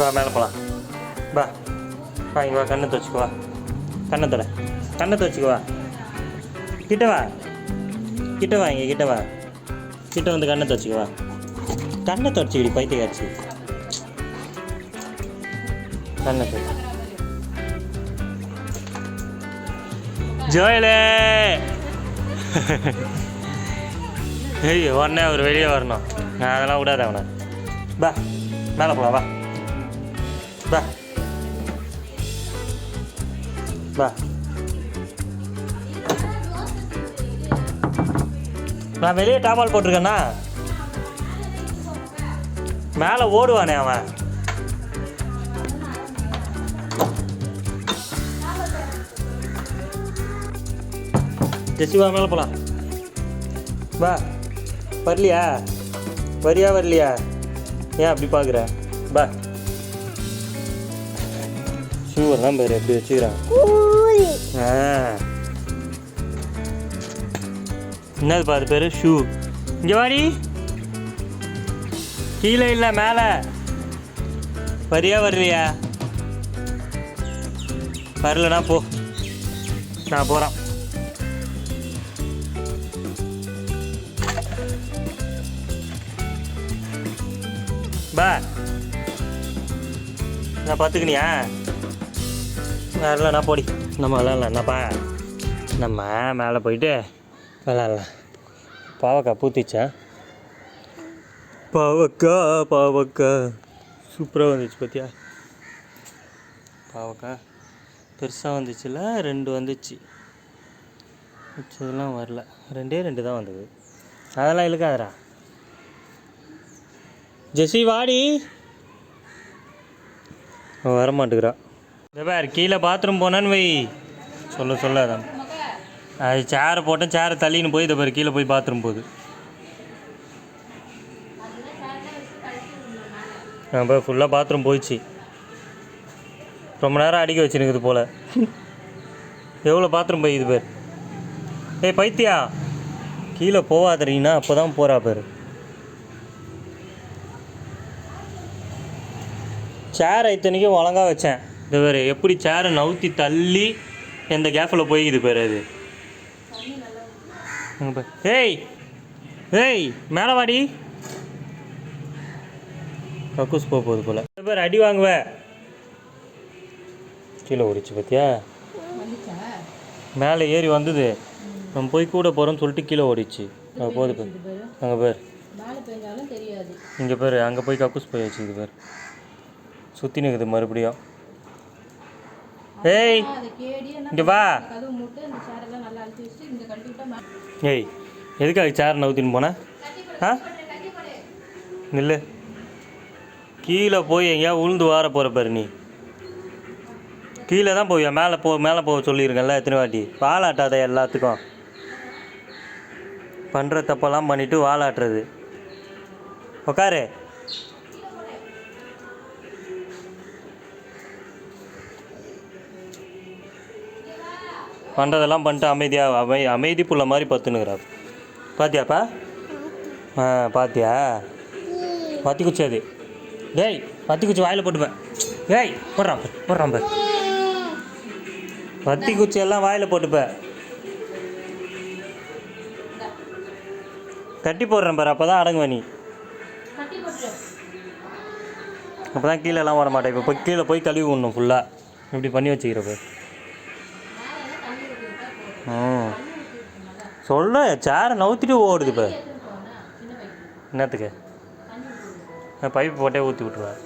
வா மேலே போகலாம். வா வா இங்கே வா, கண்ணை துவச்சிக்குவா, கண்ணை தொட, கண்ணை துவச்சிக்குவா, கிட்ட வா, கிட்ட வா, இங்கே கிட்ட வா, கிட்ட வந்து கண்ணை துவச்சிக்குவா, கண்ணை துவச்சிக்கிடி பைத்தியக்காச்சு, கண்ணை துவச்சி. ஜோயலே ஏய் உடனே அவர் வெளியே வரணும், நான் அதெல்லாம் விடாத அவனை. பா மேலே போகலாம், வா பா பா. நான் வெளியே டாபால் போட்டிருக்கேன்னா மேலே ஓடுவானே அவன். ஜெசி வா மேலே போகலாம். வா வரலையா, வரியா வரலையா, ஏன் அப்படி பார்க்குற? பா ஷூவெல்லாம் பேர் எப்படி வச்சுக்கிறான். என்னது பாரு பேர் ஷூ. இங்கே வாடி, கீழே இல்லை மேலே. வரியா வரலையா? வரலனா போ, நான் போகிறேன். பா நான் பார்த்துக்கினியா? வரலண்ணா போடி, நம்ம விளாட்லாம். என்னப்பா நம்ம மேலே போயிட்டு விளாட்லாம். பாவக்காய் பூத்திச்சா? பாவக்காய் சூப்பராக வந்துச்சு பார்த்தியா? பாவக்காய் பெருசாக வந்துச்சுல, 2 வந்துச்சு, மிச்சதெல்லாம் வரல. 2 தான் வந்தது. அதெல்லாம் இழுக்காதரா. ஜெசி வாடி. வரமாட்டுக்கிறா. இந்த பேர் கீழே பாத்ரூம் போனான்னு வை, சொல்ல அதான். அது சேரை போட்டேன், சேரை தள்ளின்னு போய் இதை பேர் கீழே போய் பாத்ரூம் போகுது. இப்போ ஃபுல்லாக பாத்ரூம் போயிடுச்சு. ரொம்ப நேரம் அடிக்க வச்சுருக்குது போல். எவ்வளோ பாத்ரூம் போய் இது பேர். ஏய் பைத்தியா, கீழே போவாதீங்கன்னா அப்போ தான் போகிறா பேர். சேரை இத்தனைக்கும் ஒழுங்காக வச்சேன். இந்த பேர் எப்படி சேரை நவுத்தி தள்ளி எந்த கேப்பில் போய்க்குது பேர் அது. ஏய் ஏய் மேலே வாடி, கக்கூஸ் போக போகுது போல். இந்த பேர் அடி வாங்குவ. கீழே ஓடிச்சு பார்த்தியா? மேலே ஏறி வந்தது, நம்ம போய் கூட போகிறோம்னு சொல்லிட்டு கீழே ஓடிச்சு. போகுது பேர். அங்கே பேர் இங்கே பேர், அங்கே போய் கக்கூஸ் போய் வச்சு. இது பேர் சுற்றி நிற்குது மறுபடியும். ஏய் இங்கே வா. ஏய் எதுக்காக சேர் நவுத்தின்னு போனேன்? நில்லு. கீழே போய் எங்கேயா உளுந்து வார போகிற பாரு நீ. கீழே தான் போவியா? மேலே போக சொல்லியிருக்கேன்ல எத்தனை வாட்டி. வாலாட்டாத எல்லாத்துக்கும். பண்ணுற தப்பெல்லாம் பண்ணிவிட்டு வாலாட்டுறது. உக்காரு. பண்ணுறதெல்லாம் பண்ணிட்டு அமைதி புள்ள மாதிரி பத்துனுங்கிறார். பாத்தியாப்பா? பாத்தியா? பத்தி குச்சி அது. டேய் பத்தி குச்சி வாயில் போட்டுப்பேன். ஏய் போடுறான் பார். பத்தி குச்சியெல்லாம் வாயில் போட்டுப்பேன். கட்டி போடுறேன் பாரு, அப்போ தான் அடங்குவ நீ. அப்போ தான் கீழெல்லாம் வர மாட்டேன். இப்போ கீழே போய் கழுவி விடணும் ஃபுல்லாக. இப்படி பண்ணி வச்சுக்கிறப்ப சொல்ல சேரை நவுத்திட்டு ஓடுது இப்போ. என்னத்துக்கு? பைப்பு போட்டே ஊற்றி விட்ருவேன்.